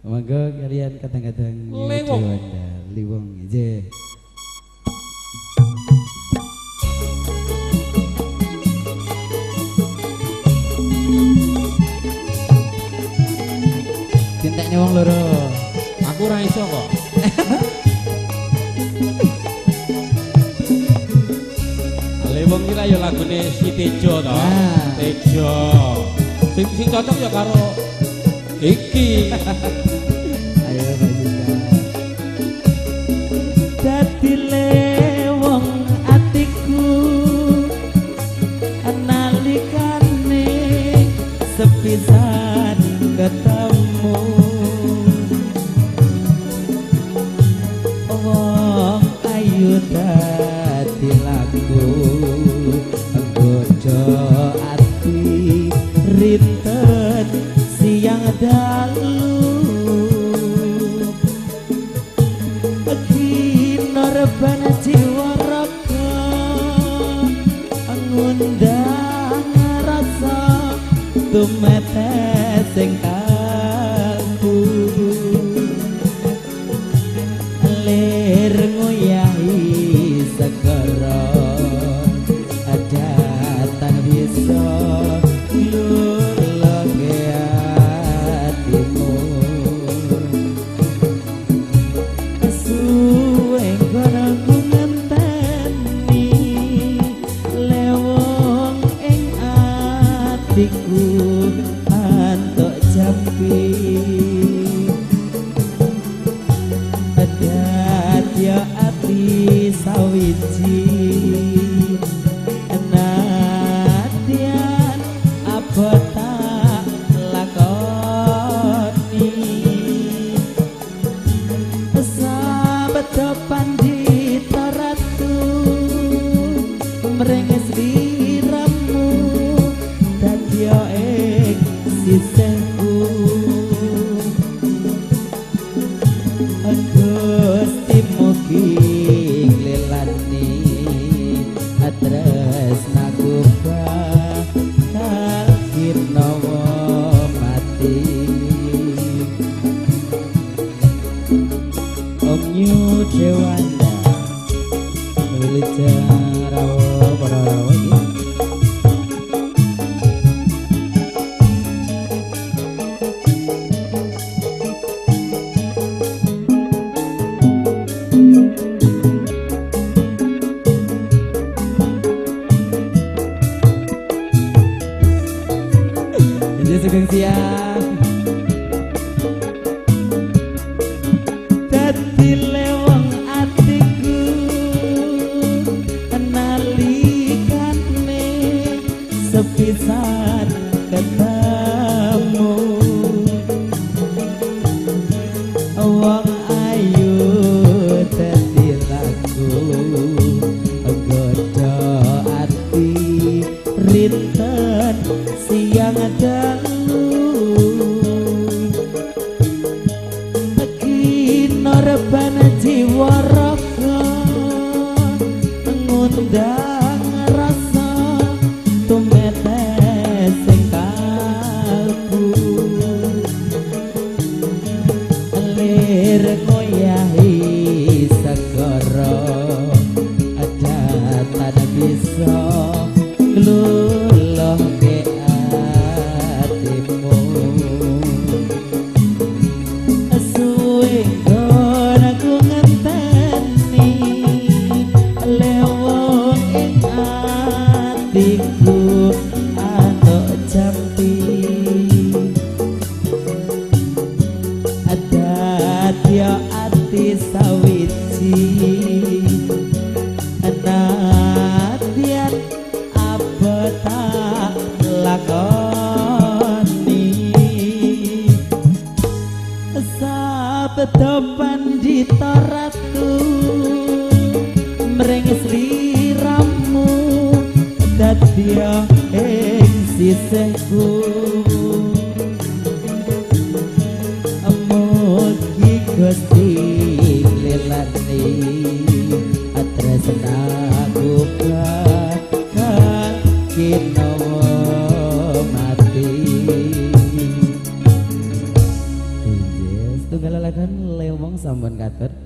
Monggo kalian kadang-kadang Liwong Liwong aja. Cinteknya wong loro. Aku ora iso kok. Liwong iki lah ya lagune si Tejo to. Tejo. Sing cocok ya karo iki. Ayo Mbak. Dadi lewong atiku nalikane sepisan ketemu wong ayu dadi laku nggojo ati rinten siang dalu Rebana jiwa raga ngundang rasa tumete sing kalbu lir ngoyahi segara adatan bisa lulege atimu Diku antuk jampi dadya ati sawiji nadyan apa tak lakoni sabda pandita ratu mrenges liramu yo ing sisihku Gusti mugi nglelani tresnaku bakal kinawa mati Om Nyu Dewanda Wilujeng rawa para rawa Sugeng siang dadi lewong atiku nalikane sepisan ketemu wong ayu dadi laku nggodho ati rinten siang dalu Rebana jiwa raga ngundang rasa tumete sing kalbu lir ngoyahi segara adatan bisa luluh ke atimu suwe Diku antuk jampi dadya ati sawiji nadyan apa tak lakoni sabda pandita ratu mrenges liramu dadya ing sisihku mugi Gusti nglelani tresnaku bakal kinawa mati. Yes. setunggal lagan lewong sampun katut